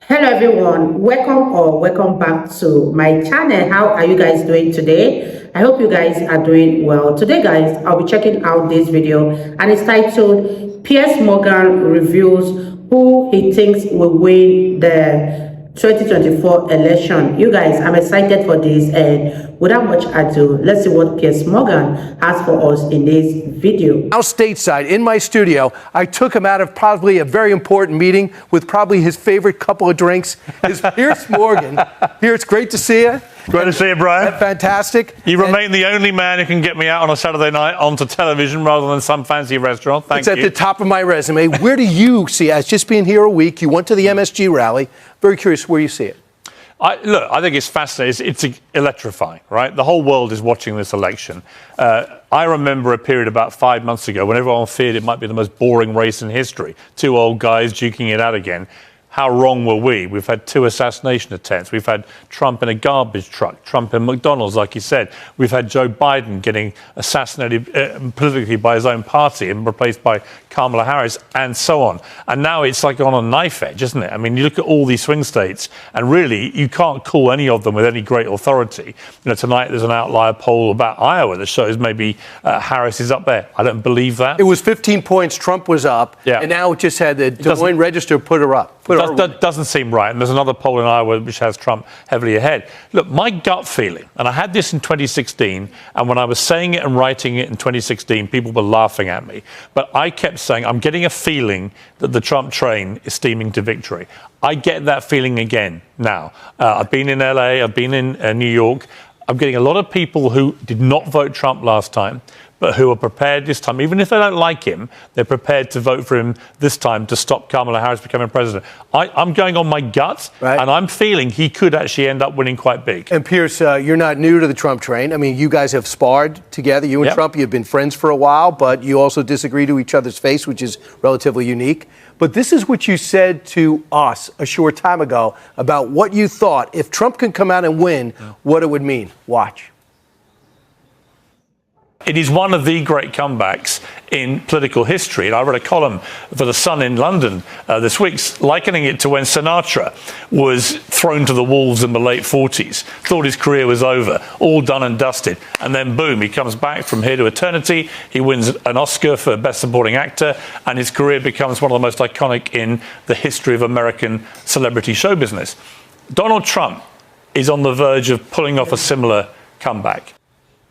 Hello everyone, welcome back to my channel. How are you guys doing today? I hope you guys are doing well. Today guys, I'll be checking out this video and it's titled Piers Morgan Reveals Who He Thinks Will Win the 2024 election. You guys, I'm excited for this, and without much ado, let's see what Piers Morgan has for us in this video. Now stateside in my studio, I took him out of probably a very important meeting with probably his favorite couple of drinks. Is Piers Morgan. Piers, great to see you. Great to see you, Brian. Fantastic. You remain the only man who can get me out on a Saturday night onto television rather than some fancy restaurant. Thank you. It's at the top of my resume. Where do you see, as just being here a week, you went to the MSG rally. Very curious where you see it. I think it's fascinating. It's electrifying, right? The whole world is watching this election. I remember a period about 5 months ago when everyone feared it might be the most boring race in history. Two old guys duking it out again. How wrong were we? We've had 2 assassination attempts. We've had Trump in a garbage truck, Trump in McDonald's, like you said. We've had Joe Biden getting assassinated politically by his own party and replaced by Kamala Harris, and so on. And now it's like on a knife edge, isn't it? I mean, you look at all these swing states, and really, you can't call any of them with any great authority. You know, tonight there's an outlier poll about Iowa that shows maybe Harris is up there. I don't believe that. It was 15 points. Trump was up, and now it just had the Des Moines Register put her up. That doesn't seem right. And there's another poll in Iowa which has Trump heavily ahead. Look, my gut feeling, and I had this in 2016, and when I was saying it and writing it in 2016, people were laughing at me. But I kept saying, I'm getting a feeling that the Trump train is steaming to victory. I get that feeling again now. I've been in LA, I've been in New York. I'm getting a lot of people who did not vote Trump last time, but who are prepared this time, even if they don't like him, they're prepared to vote for him this time to stop Kamala Harris becoming president. I'm going on my gut, and I'm feeling he could actually end up winning quite big. And Piers, you're not new to the Trump train. I mean, you guys have sparred together. You and Trump, you've been friends for a while, but you also disagree to each other's face, which is relatively unique. But this is what you said to us a short time ago about what you thought, if Trump can come out and win, what it would mean. Watch. It is one of the great comebacks in political history. And I read a column for The Sun in London this week, likening it to when Sinatra was thrown to the wolves in the late 40s, thought his career was over, all done and dusted. And then, boom, he comes back from here to eternity. He wins an Oscar for Best Supporting Actor, and his career becomes one of the most iconic in the history of American celebrity show business. Donald Trump is on the verge of pulling off a similar comeback.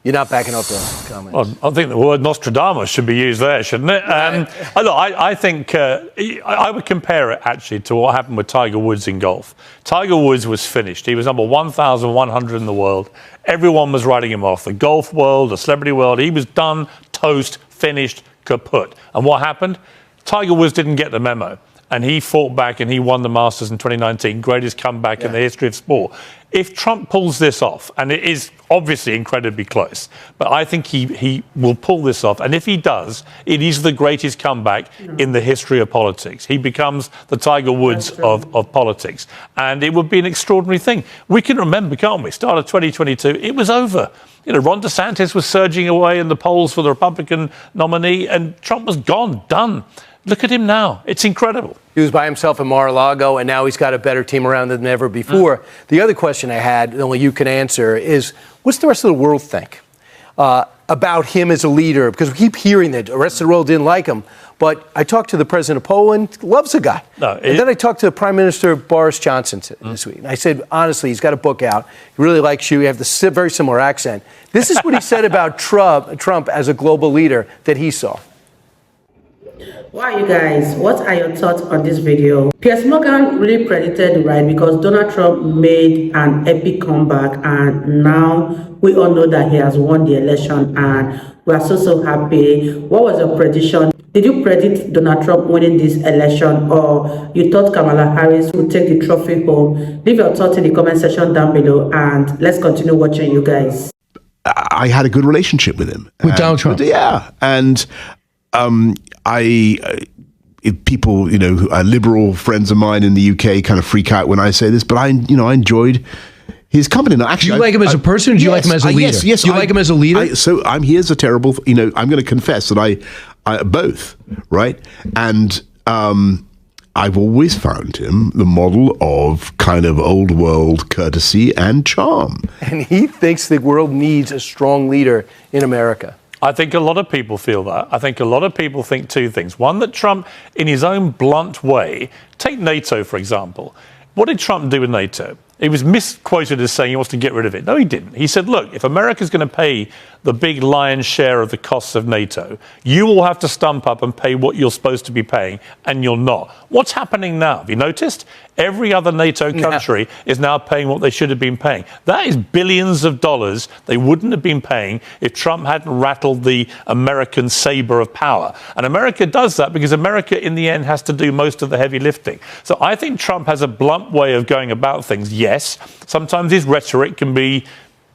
You're not backing up the comments. Well, I think the word Nostradamus should be used there, shouldn't it? I think I would compare it actually to what happened with Tiger Woods in golf. Tiger Woods was finished. He was number 1,100 in the world. Everyone was writing him off. The golf world, the celebrity world. He was done, toast, finished, kaput. And what happened? Tiger Woods didn't get the memo. And he fought back and he won the Masters in 2019, greatest comeback in the history of sport. If Trump pulls this off, and it is obviously incredibly close, but I think he will pull this off. And if he does, it is the greatest comeback in the history of politics. He becomes the Tiger Woods of politics. And it would be an extraordinary thing. We can remember, can't we? Start of 2022, it was over. You know, Ron DeSantis was surging away in the polls for the Republican nominee, and Trump was gone, done. Look at him now. It's incredible. He was by himself in Mar-a-Lago, and now he's got a better team around than ever before. The other question I had, only you can answer, is what's the rest of the world think about him as a leader? Because we keep hearing that the rest of the world didn't like him. But I talked to the president of Poland, loves the guy. And then I talked to Prime Minister Boris Johnson this week. And I said, honestly, he's got a book out. He really likes you. You have the very similar accent. This is what he said about Trump as a global leader that he saw. Wow, you guys, what are your thoughts on this video? Piers Morgan really predicted right, because Donald Trump made an epic comeback, and now we all know that he has won the election, and we are so happy. What was your prediction? Did you predict Donald Trump winning this election, or you thought Kamala Harris would take the trophy home? Leave your thoughts in the comment section down below, and let's continue watching, you guys. I had a good relationship with him. With Donald Trump? Yeah, and if people, you know, liberal friends of mine in the UK kind of freak out when I say this, but I enjoyed his company. No, actually, do you like him as a person, or do you like him as a leader? Yes, do you like him as a leader? So I'm here as a terrible, I'm going to confess that I both, right? And I've always found him the model of kind of old world courtesy and charm. And he thinks the world needs a strong leader in America. I think a lot of people feel that. I think a lot of people think two things. One, that Trump, in his own blunt way, take NATO, for example. What did Trump do with NATO? He was misquoted as saying he wants to get rid of it. No, he didn't. He said, look, if America's going to pay the big lion's share of the costs of NATO, you will have to stump up and pay what you're supposed to be paying, and you're not. What's happening now? Have you noticed? Every other NATO country is now paying what they should have been paying. That is billions of dollars they wouldn't have been paying if Trump hadn't rattled the American saber of power. And America does that because America, in the end, has to do most of the heavy lifting. So I think Trump has a blunt way of going about things. Yes, sometimes his rhetoric can be,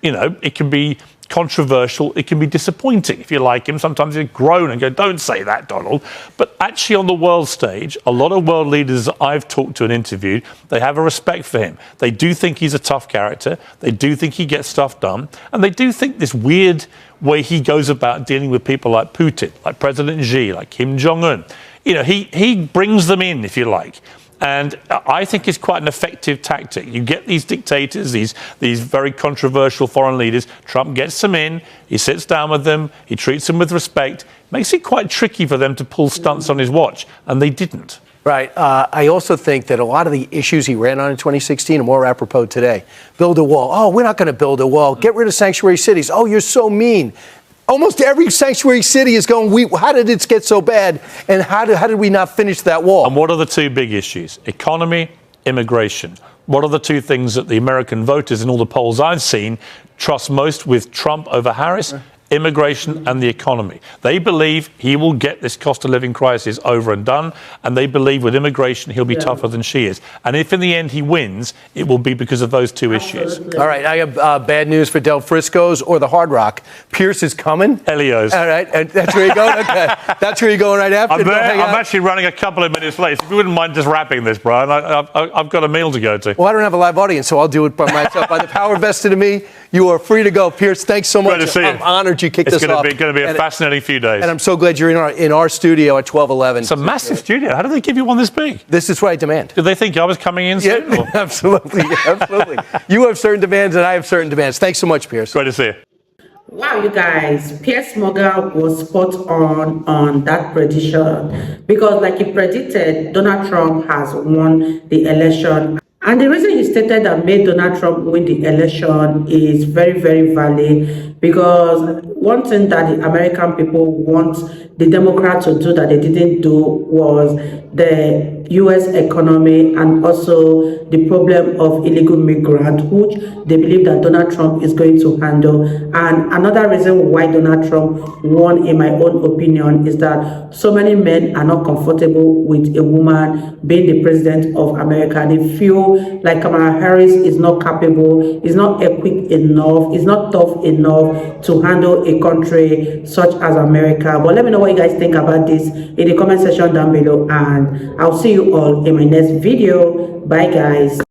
it can be controversial, it can be disappointing if you like him. Sometimes he'll groan and go, don't say that, Donald. But actually on the world stage, a lot of world leaders that I've talked to and interviewed, they have a respect for him. They do think he's a tough character. They do think he gets stuff done. And they do think this weird way he goes about dealing with people like Putin, like President Xi, like Kim Jong-un. He brings them in, if you like. And I think it's quite an effective tactic. You get these dictators, these very controversial foreign leaders. Trump gets them in, he sits down with them, he treats them with respect. Makes it quite tricky for them to pull stunts on his watch, and they didn't. Right. I also think that a lot of the issues he ran on in 2016 are more apropos today. Build a wall. Oh, we're not going to build a wall. Get rid of sanctuary cities. Oh, you're so mean. Almost every sanctuary city is going, how did it get so bad? And how did we not finish that wall? And what are the two big issues? Economy, immigration. What are the two things that the American voters in all the polls I've seen trust most with Trump over Harris? Immigration and the economy. They believe he will get this cost of living crisis over and done, and they believe with immigration he'll be tougher than she is. And if in the end he wins, it will be because of those two issues. All right, I have bad news for Del Frisco's or the Hard Rock. Piers is coming. Elio's. All right, and that's where you're going? Okay, that's where you're going right after? I'm actually running a couple of minutes late. So if you wouldn't mind just wrapping this, Brian, I've got a meal to go to. Well, I don't have a live audience, so I'll do it by myself. By the power vested in me, you are free to go. Piers, thanks so much. Great to see you. I'm honored you kicked this off. It's going to be a fascinating few days. And I'm so glad you're in our studio at 1211. It's a massive studio. How did they give you one this big? This is what I demand. Did they think I was coming in soon? Yeah, absolutely. Absolutely. You have certain demands and I have certain demands. Thanks so much, Piers. Great to see you. Wow, you guys, Piers Morgan was spot on that prediction because like he predicted, Donald Trump has won the election. And the reason he stated that made Donald Trump win the election is very, very valid because one thing that the American people want the Democrats to do that they didn't do was the U.S. economy and also the problem of illegal migrants, which they believe that Donald Trump is going to handle. And another reason why Donald Trump won, in my own opinion, is that so many men are not comfortable with a woman being the president of America. They feel like Kamala Harris is not capable, is not equipped enough, is not tough enough to handle a country such as America. But let me know what you guys think about this in the comment section down below, and I'll see you all in my next video. Bye guys.